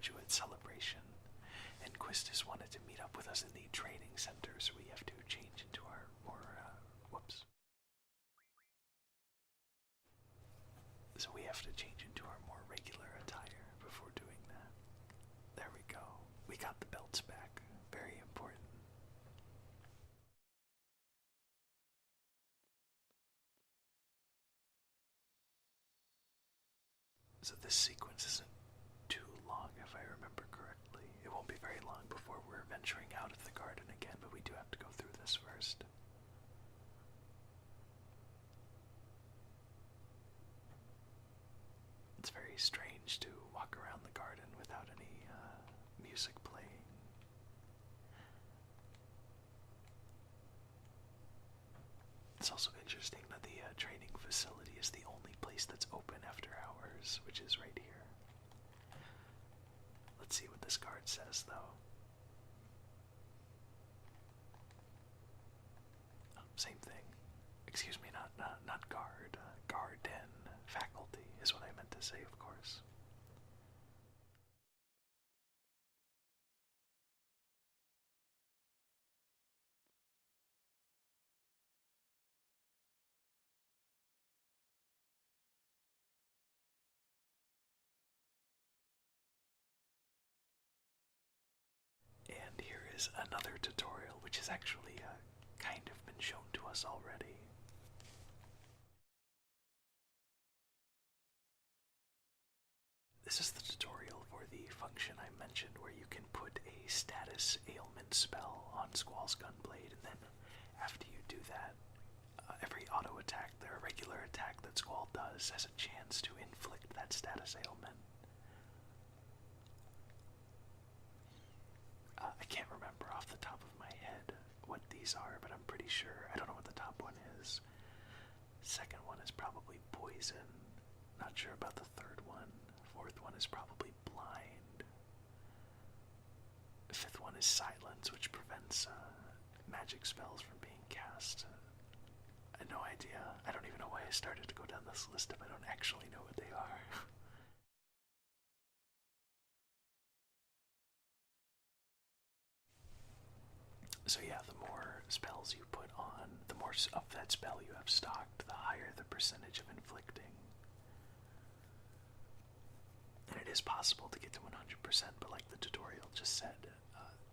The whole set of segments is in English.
graduate celebration, and Quistis wanted to meet up with us in the training center, so we have to change into our more, whoops. So we have to change into our more regular attire before doing that. There we go. We got the belts back. Very important. So this sequence isn't too long, if I remember correctly. It won't be very long before we're venturing out of the garden again, but we do have to go through this first. It's very strange to walk around the garden without any music playing. It's also interesting that the training facility is the only place that's open after hours, which is right here. Let's see what this card says, though. Oh, same thing. Excuse me, not guard. Garden faculty is what I meant to say, of course. And here is another tutorial, which has actually kind of been shown to us already. This is the tutorial for the function I mentioned where you can put a status ailment spell on Squall's Gunblade, and then after you do that, every auto attack, or regular attack that Squall does has a chance to inflict that status ailment. I can't remember off the top of my head what these are, but I'm pretty sure. I don't know what the top one is. Second one is probably poison. Not sure about the third one. Fourth one is probably blind. The fifth one is silence, which prevents magic spells from being cast. I have no idea. I don't even know why I started to go down this list if I don't actually know what they are. So yeah, the more spells you put on, the more of that spell you have stocked, the higher the percentage of inflicting. And it is possible to get to 100%, but like the tutorial just said,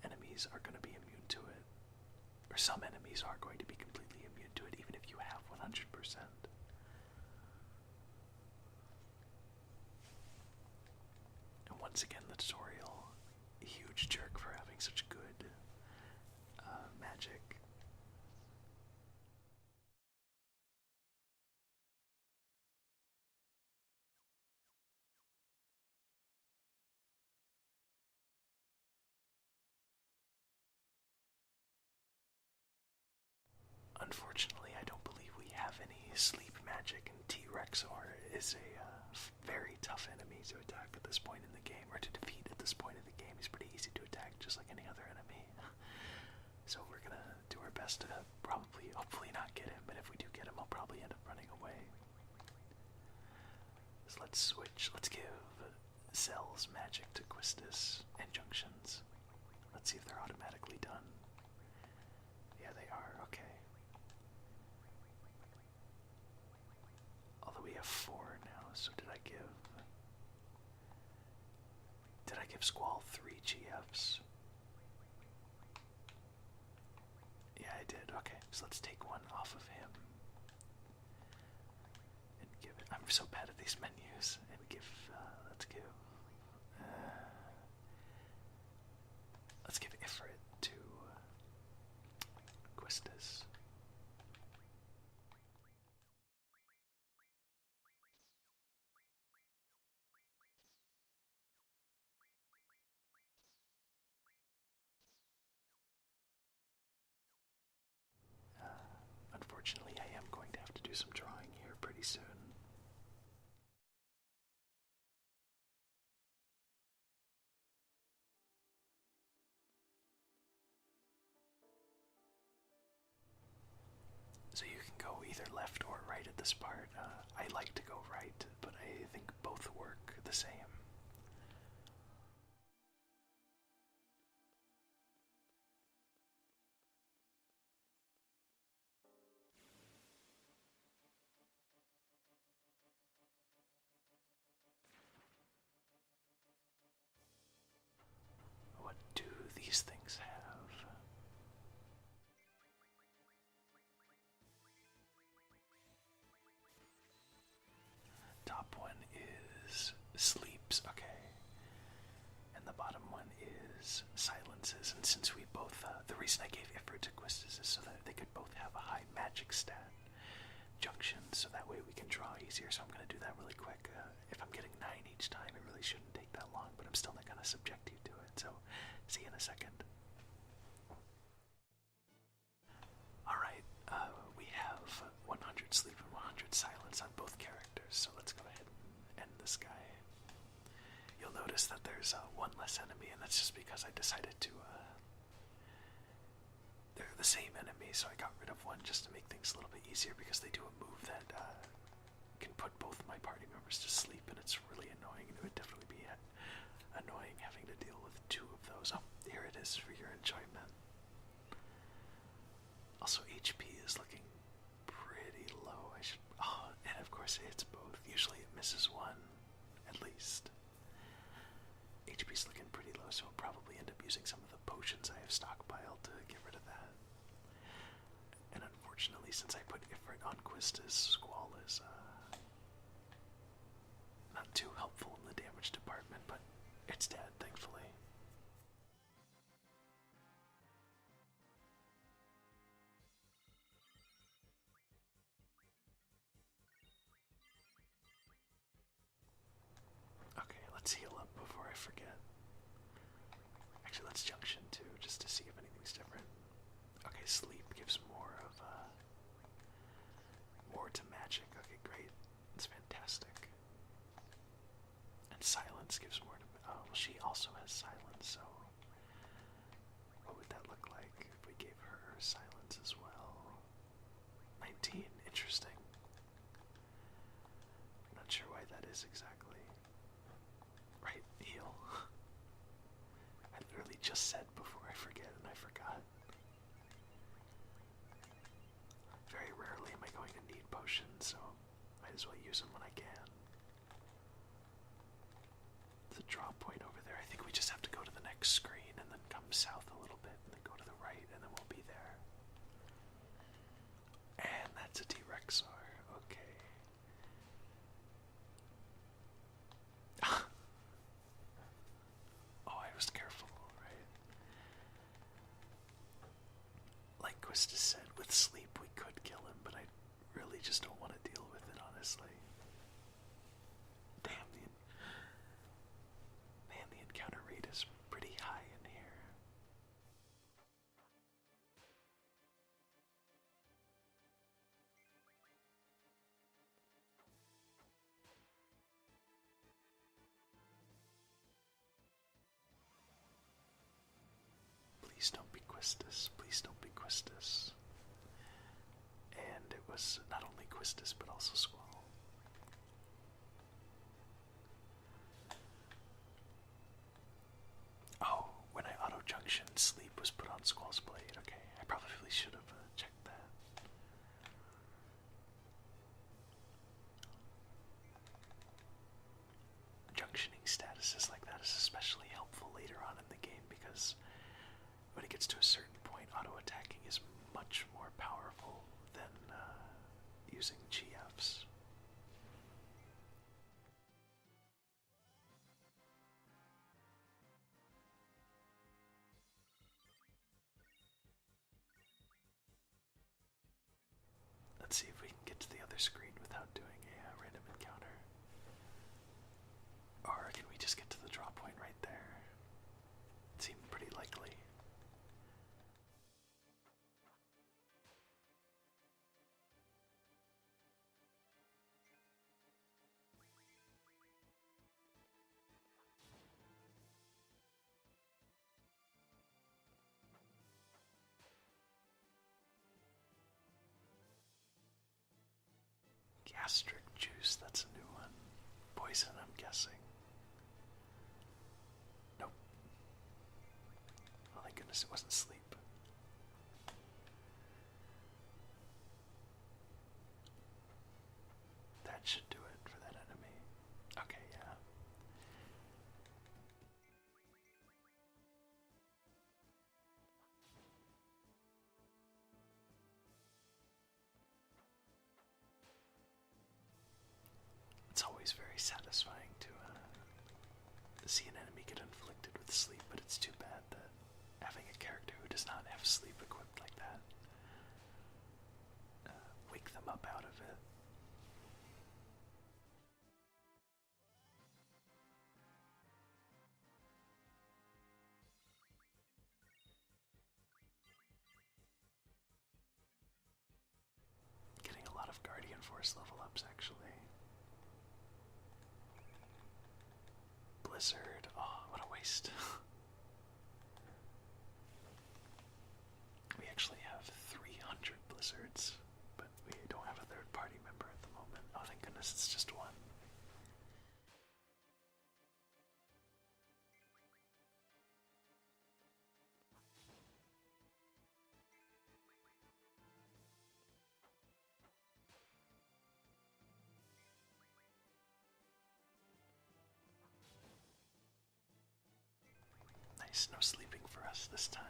enemies are going to be immune to it. Or some enemies are going to be completely immune to it, even if you have 100%. And once again, the tutorial, a huge jerk for having such good magic. Unfortunately, I don't believe we have any sleep magic, and T-Rexor is a very tough enemy to attack at this point in the game, or to defeat at this point in the game. He's pretty easy to attack, just like any other enemy. So we're gonna do our best to hopefully not get him, but if we do get him, I'll probably end up running away. So let's switch. Let's give Cell's magic to Quistis and Junctions. Let's see if they're automatically done. Yeah, they are. Okay. Although we have 4 now, so did I give Squall 3 GFs? Yeah, I did. Okay, so let's take one off of him and give it. I'm so bad at these menus. And let's give Ifrit to Quistis. Unfortunately, I am going to have to do some drawing here pretty soon. So you can go either left or right at this part. I like to go right, but I think both work the same. Sleeps, okay. And the bottom one is silences. And since we both, the reason I gave Ifrit to Quistis is so that they could both have a high magic stat junction, so that way we can draw easier. So I'm going to do that really quick. If I'm getting 9 each time, it really shouldn't take that long, but I'm still not going to subject you to it. So, see you in a second. Alright, we have 100 sleep and 100 silence on both characters, so let's go ahead and end this guy. You'll notice that there's one less enemy, and that's just because I decided to, they're the same enemy, so I got rid of one just to make things a little bit easier, because they do a move that can put both my party members to sleep, and it's really annoying, and it would definitely be annoying having to deal with 2 of those. Oh, here it is for your enjoyment. Also, HP is looking pretty low. And of course it hits both. Usually it misses one, at least. HP's looking pretty low, so I'll probably end up using some of the potions I have stockpiled to get rid of that. And unfortunately, since I put Ifrit on Quistis, Squall is not too helpful in the damage department, but it's dead, thankfully. Okay, let's heal up before I forget. Actually, let's junction too, just to see if anything's different. Okay, sleep gives more of, more to magic. Okay, great. That's fantastic. And silence gives more to, well, she also has silence, so what would that look like if we gave her silence as well? 19, interesting. I'm not sure why that is exactly. Right, heal. I literally just said before I forget, and I forgot. Very rarely am I going to need potions, so might as well use them when I can. The drop point over there, I think we just have to go to the next screen and then come south a little bit and then go to the right, and then we'll be there. And that's a T-Rexar, okay. Oh, I was careful, right? Like Quistis said, with sleep we could kill him, but I really just don't want to deal with it, honestly. Damn, man, the encounter rate is pretty high in here. Please don't be Quistis. Please don't be Quistis. And it was not only Quistis, but also Squall. Oh, when I auto-junction, sleep was put on Squall's blade. Okay, I probably should have checked that. Junctioning statuses like that is especially helpful later on in the game, because when it gets to a certain point, auto-attacking is much more powerful than using GFs. Let's see if we can get to the other screen without doing a random encounter. Or can we just get to the drop point right there? It seemed pretty likely. Gastric juice, that's a new one. Poison, I'm guessing. Nope. Oh, thank goodness it wasn't sleep. That should do it for that enemy. Okay, yeah. It's always very satisfying to with sleep, but it's too bad that having a character who does not have sleep equipped like that wake them up out of it. Getting a lot of Guardian Force level ups actually. Blizzard, oh, what a waste. We actually have 300 blizzards, but we don't have a third party member at the moment. Oh, thank goodness, it's just one. Nice, no sleeping for us this time.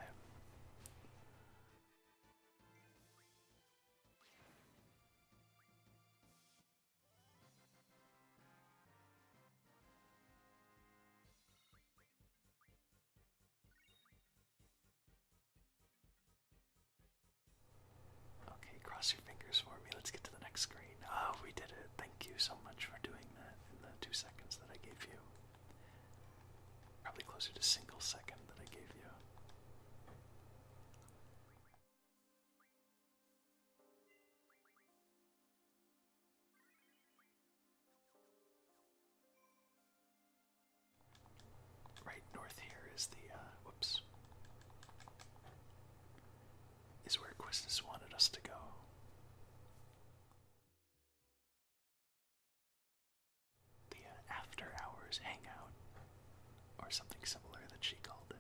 Okay, cross your fingers for me. Let's get to the next screen. Oh, we did it. Thank you so much for doing that in the 2 seconds that I gave you. Probably closer to single second that I gave you. Right north here is the, whoops, is where Quistis wanted us to go. The after hours hangout, or something similar that she called it.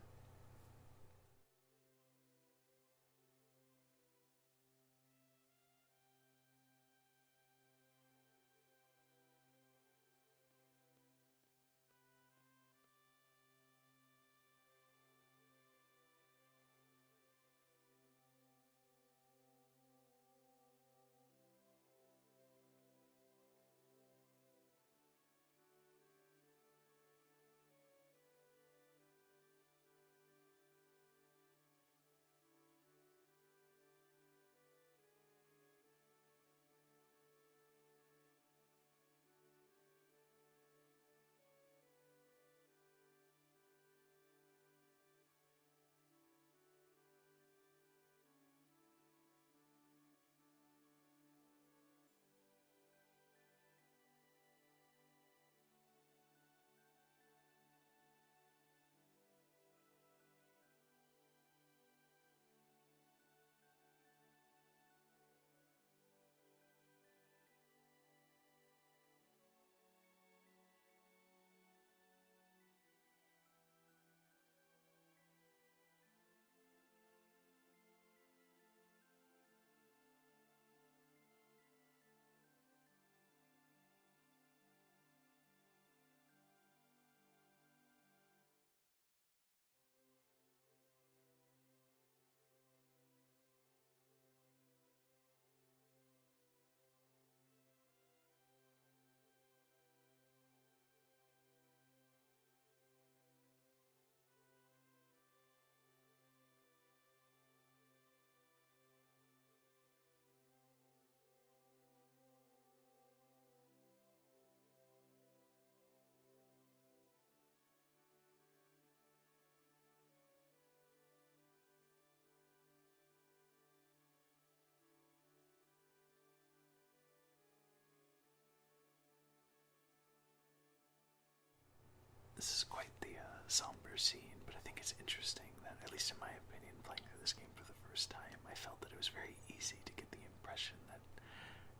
This is quite the somber scene, but I think it's interesting that, at least in my opinion, playing through this game for the first time, I felt that it was very easy to get the impression that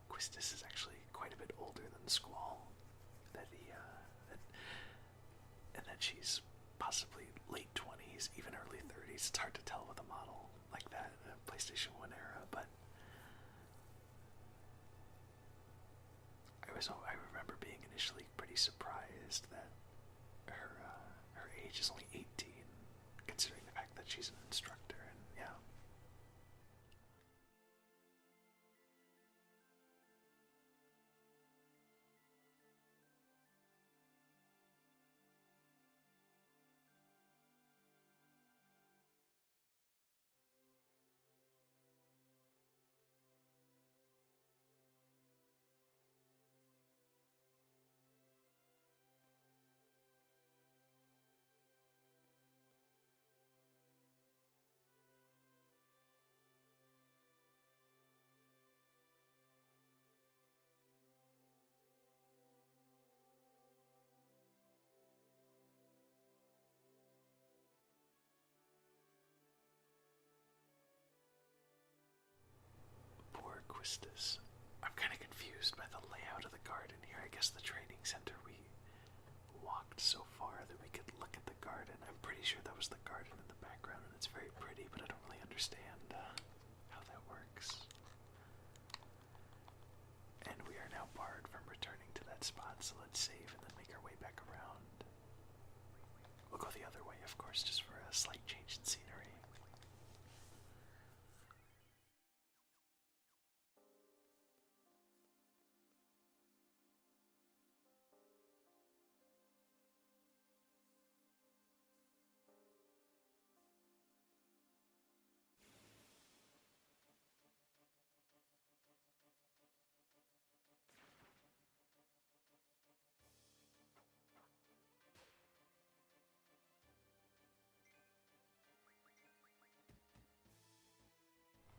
Quistis is actually quite a bit older than Squall, that and that she's possibly late 20s, even early 30s. It's hard to tell with a model like that in a PlayStation 1 era, but I remember being initially pretty surprised that her age is only 18, considering the fact that she's an instructor, and yeah. twist this. I'm kind of confused by the layout of the garden here. I guess the training center, we walked so far that we could look at the garden. I'm pretty sure that was the garden in the background, and it's very pretty, but I don't really understand how that works. And we are now barred from returning to that spot, so let's save and then make our way back around. We'll go the other way, of course, just for a slight change in scenery.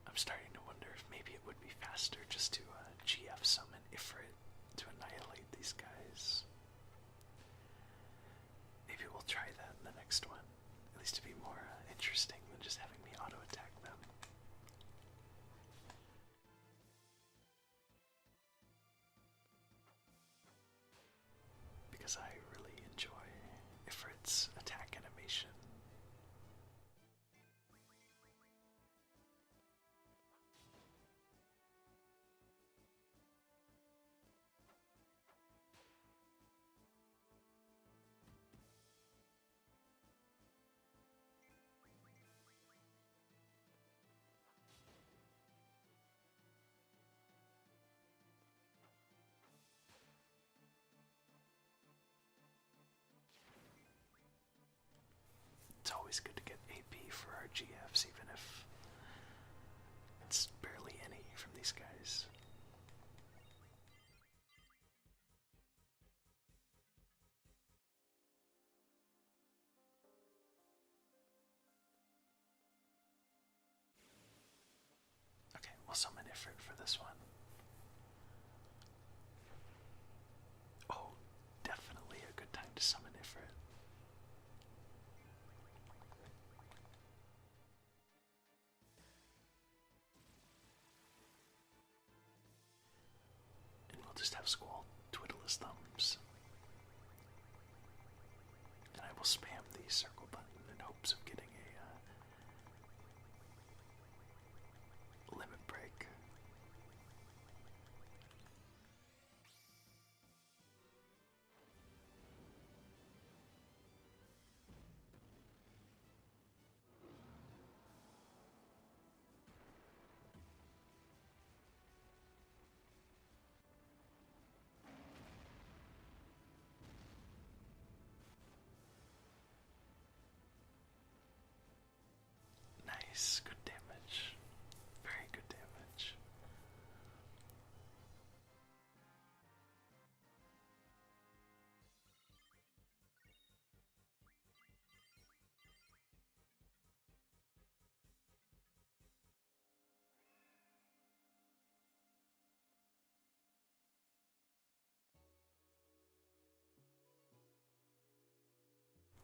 I'm starting to wonder if maybe it would be faster just to GF summon Ifrit to annihilate these guys. Maybe we'll try that in the next one, at least to be more interesting than just having me auto-attack them. Because I really enjoy Ifrit's attack animation. It's always good to get AP for our GFs, even if it's barely any from these guys. Okay, we'll summon Ifrit for this one. Oh, definitely a good time to summon Ifrit. And we'll just have Squall twiddle his thumbs. And I will spam the circle button in hopes of getting a limit break. Nice, good damage. Very good damage.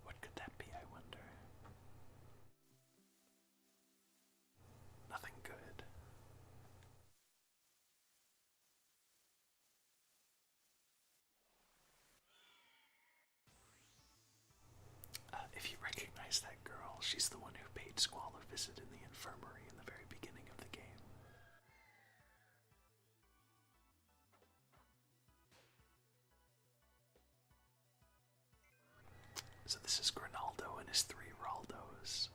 What could that be, I wonder? Nothing good. If you recognize that girl, she's the one who paid Squall a visit in the infirmary in the very beginning of the game. So this is Grinaldo and his 3 Raldos.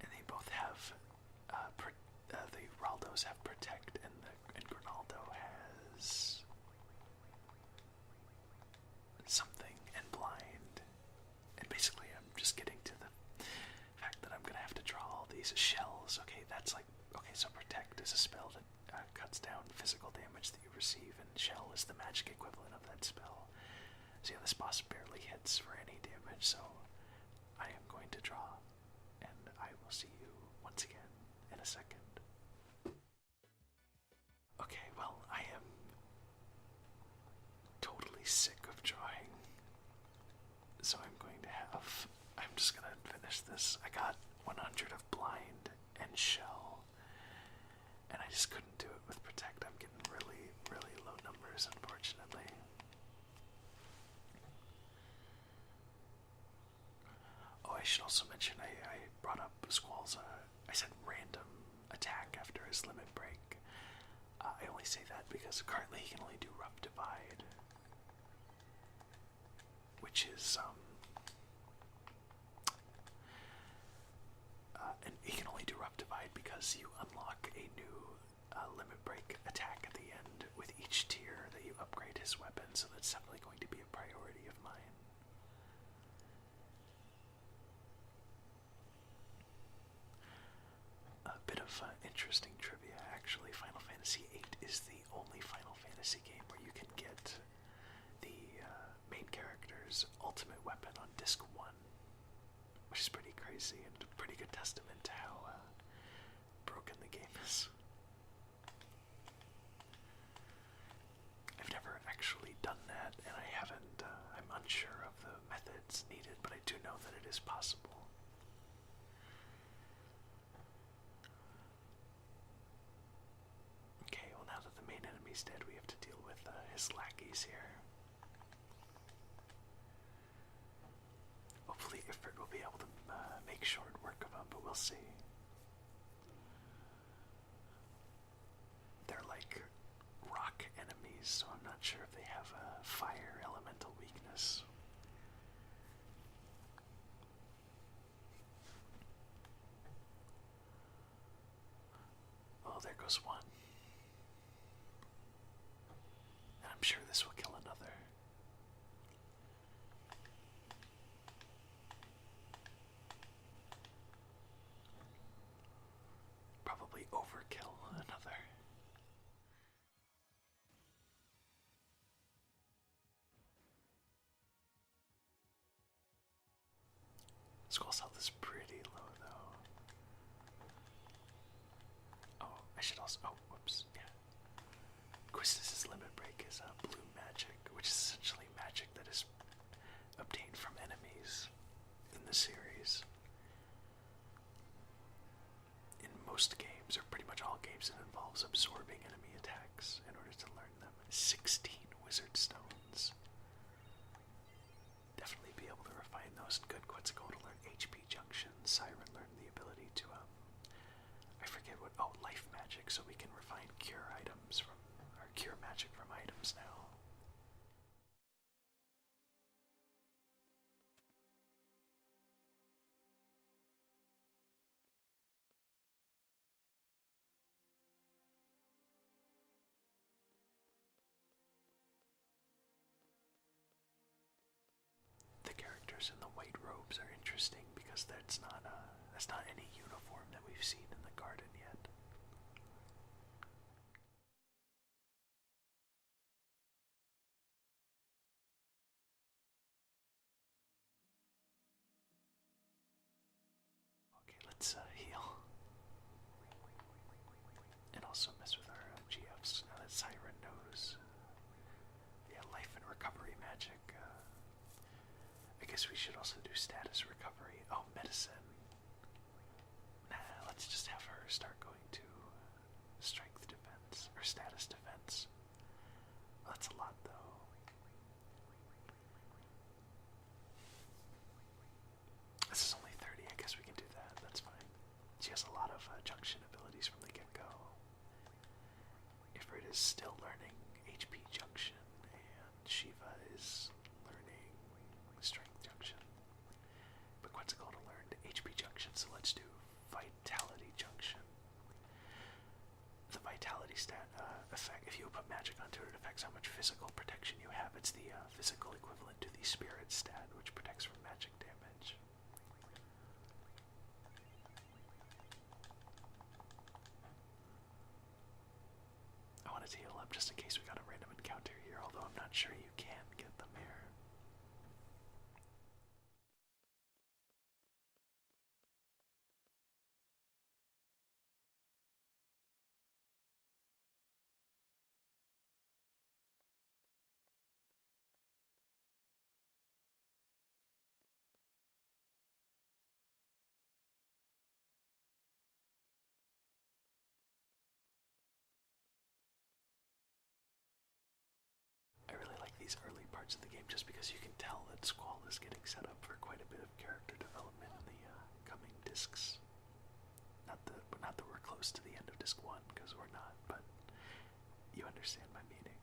And they both have, the Raldos have Protect, and Grinaldo has something and Blind. And basically I'm just getting to the fact that I'm gonna have to draw all these shells. Okay, that's like, okay, so Protect is a spell that cuts down physical damage that you receive, and Shell is the magic equivalent of that spell. So yeah, this boss barely hits for any damage, so I am going to draw, and I will see you once again in a second. Okay, well, I am totally sick of drawing, so I'm just gonna finish this. I got 100 of Blind and Shell, I just couldn't do it with Protect. I'm getting really, really low numbers, unfortunately. Oh, I should also mention I brought up Squall's, I said random attack after his limit break. I only say that because currently he can only do Rough Divide, which is, and he can only do Rough Divide because you unlock a new limit break attack at the end with each tier that you upgrade his weapon, so that's definitely going to be a priority of mine. A bit of interesting trivia, actually. Final Fantasy VIII is the only Final Fantasy game where you can get the main character's ultimate weapon on disc 1, which is pretty crazy and a pretty good testament to how broken the game is. I've never actually done that, and I haven't, I'm unsure of the methods needed, but I do know that it is possible. Okay, well now that the main enemy's dead, we have to deal with his lackeys here. Hopefully Ifrit will be able to make short work of them, but we'll see. They're like rock enemies, so I'm not sure if they have a fire elemental weakness. Oh, there goes one. And I'm sure this will kill another. Probably overkill another. Squall's health is pretty low, though. Oh, I should also. Oh, whoops. Yeah. Quistis' limit break is blue magic, which is essentially magic that is obtained from enemies in the series. In most games, or pretty much all games, it involves absorbing enemy attacks in order to learn them. 16 wizard stones. Definitely be able to refine those. Good Quetzalcoatl to learn HP Junction. Siren learned the ability to, I forget what, oh, life magic, so we can refine cure items from, or cure magic from items now. The characters in the white robes are interesting because that's not any uniform that we've seen in the garden yet. Okay, let's heal. And also mess with our GFs now that Siren knows. Yeah, life and recovery magic. I guess we should also do status recovery. Oh, medicine. Nah, let's just have her start going to strength defense, or status defense. Oh, that's a lot, though. This is only 30, I guess we can do that, that's fine. She has a lot of junction abilities from the get-go. Ifrit is still learning HP Junction, and Shiva is learning Strength Junction. But Quetzalcoatl learned HP Junction, so let's do Vitality Junction. The Vitality stat effect, if you put magic onto it, it affects how much physical protection you have. It's the physical equivalent to the Spirit stat, which protects from magic damage. I wanted to heal up just in case we got a random encounter here, although I'm not sure you can get them here. parts of the game, just because you can tell that Squall is getting set up for quite a bit of character development in the coming discs. Not that we're close to the end of disc 1, because we're not, but you understand my meaning.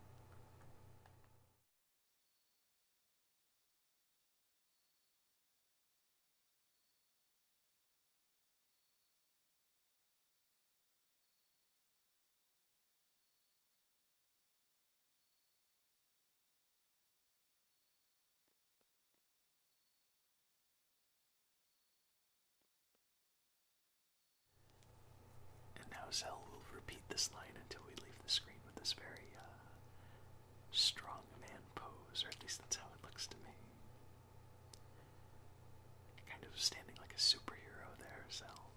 And now Zell will repeat this line until we leave the screen with this very strong man pose, or at least that's how it looks to me. Kind of standing like a superhero there, Zell.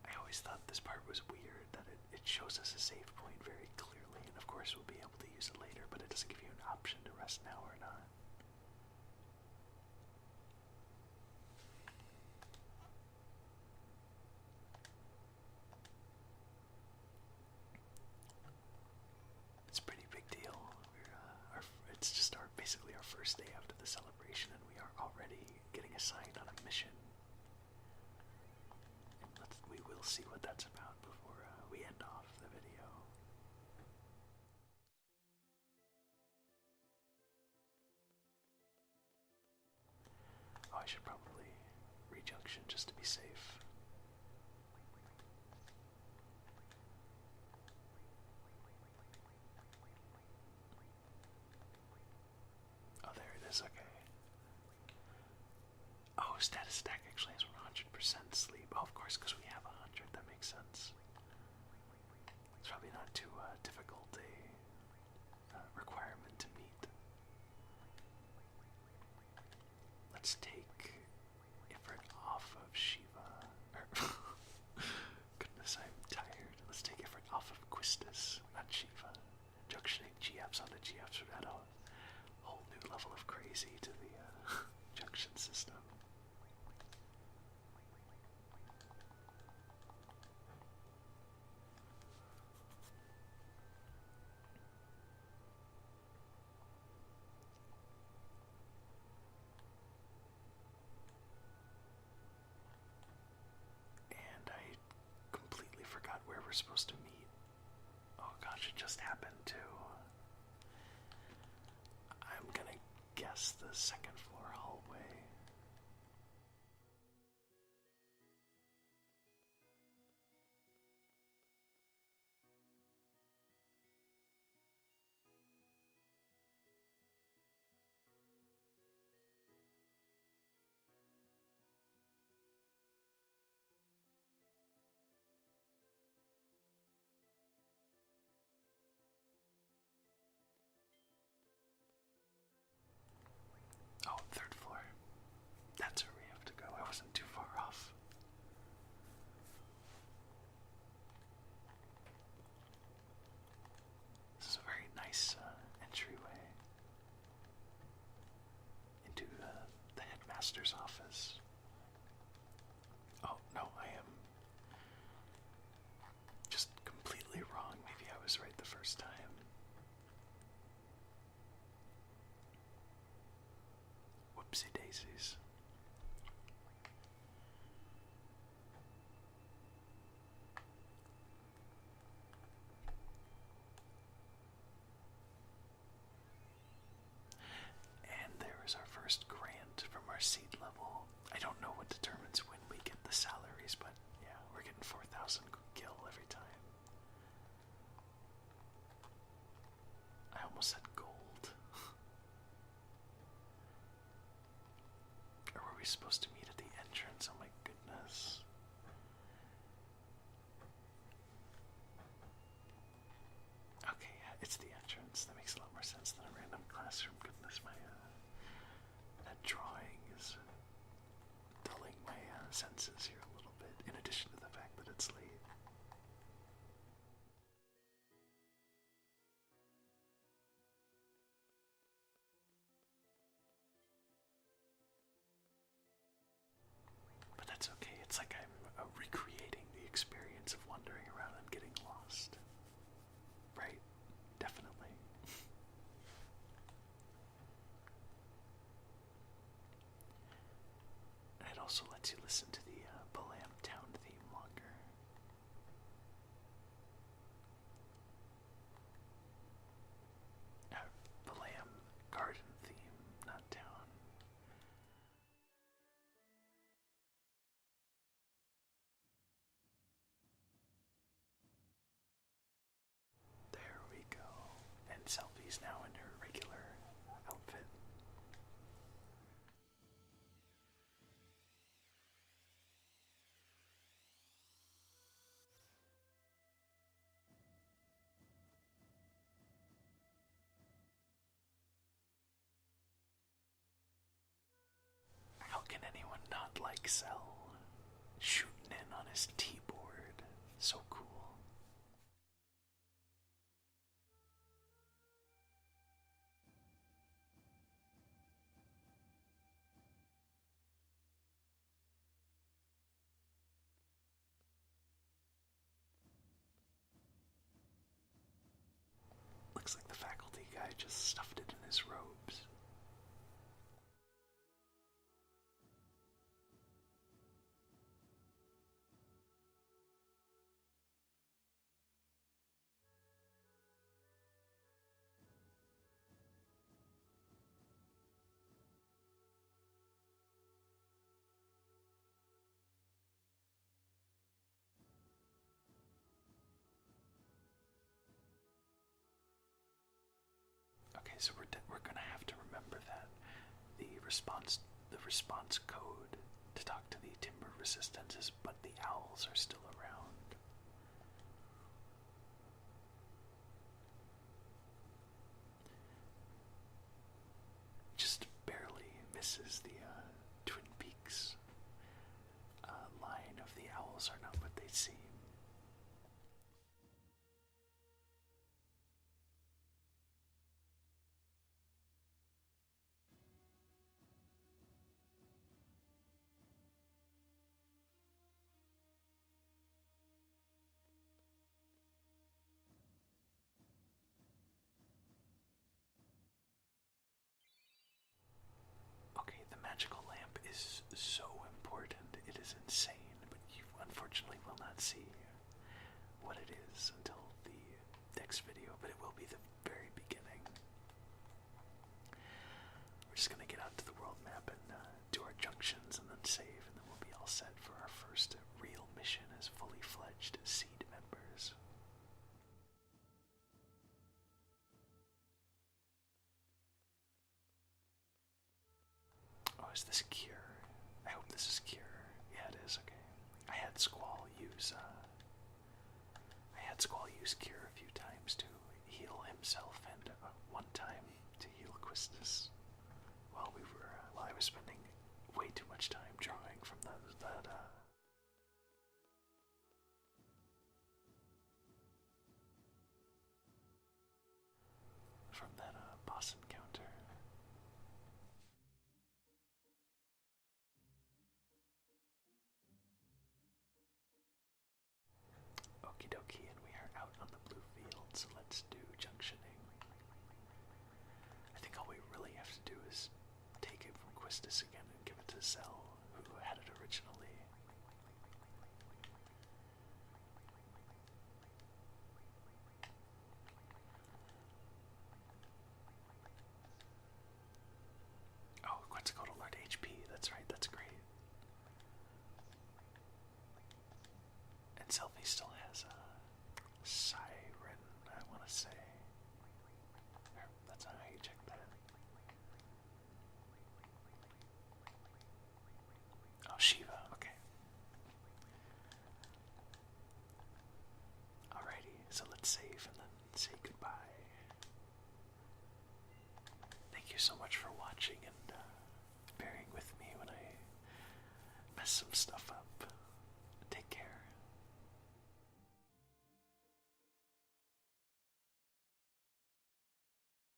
I always thought this part was weird, that it shows us a save point very clearly, and of course we'll be able to use it later, but it doesn't give you an option to rest now or not. It's a pretty big deal. It's just basically our first day after the celebration, and we are already getting assigned on a mission. We will see what that's about before we end off the video. Oh, I should probably re-junction just to be safe. Oh, there it is, okay. Oh, status stack actually has 100% sleep. Oh, of course, because we have 100, that makes sense. It's probably not too difficult a requirement to meet. Let's take Ifrit off of Shiva. Goodness, I'm tired. Let's take Ifrit off of Quistis, not Shiva. Junctioning GFs onto GFs would add a whole new level of crazy to the junction system. And I completely forgot where we're supposed to meet. Oh gosh, it just happened too. I'm gonna guess the second floor hallway. Oh, third floor. That's where we have to go. I wasn't too far off. This is a very nice entryway into the headmaster's office. Oh, no, I am just completely wrong. Maybe I was right the first time. Whoopsie daisies. And there is our first grant from our seed level. I don't know what determines when we get the salaries, but yeah, we're getting 4,000 gil every time. I almost said gold. Or were we supposed to meet at the entrance? Oh my goodness. Okay, yeah, it's the entrance. That makes a lot more sense than a random classroom. Goodness, that drawing is dulling my senses here a little bit, in addition to the fact that it's late. It's like I'm recreating the experience of wandering around and getting lost. Right? Definitely. And it also lets you listen to the Balam Town theme longer. Balam Garden theme, not town. There we go. And Selfie's now in her regular outfit. How can anyone not like Cell? Shooting in on his T-board. So cool. Looks like the faculty guy just stuffed it in his robes. Okay, so we're gonna have to remember that the response code to talk to the timber resistances, but the owls are still around. Just barely misses the Twin Peaks line of the owls are not what they seem. Okay, the magical lamp is so important. It is insane, but you unfortunately will not see what it is until the next video, but it will be the very beginning. We're just gonna get out to the world map and do our junctions and then save, and then we'll be all set for our first real mission as fully fledged seed members. Oh, is this Cure? I hope this is Cure. Yeah, it is. Okay. I had Squall use Cure a few times to heal himself, and one time to heal Quistis while I was spending way too much time drawing from that boss encounter. Okie dokie, and we are out on the blue field, so let's do junctioning. I think all we really have to do is take it from Quistis again and give it to Zell, who had it originally. Oh, Quetzalcoatl learned HP, that's right, that's great. And Selphie still has a Siren, I want to say. That's not how you check that. Oh, Shiva, okay. Alrighty, so let's save and then say goodbye. Thank you so much for watching and bearing with me when I mess some stuff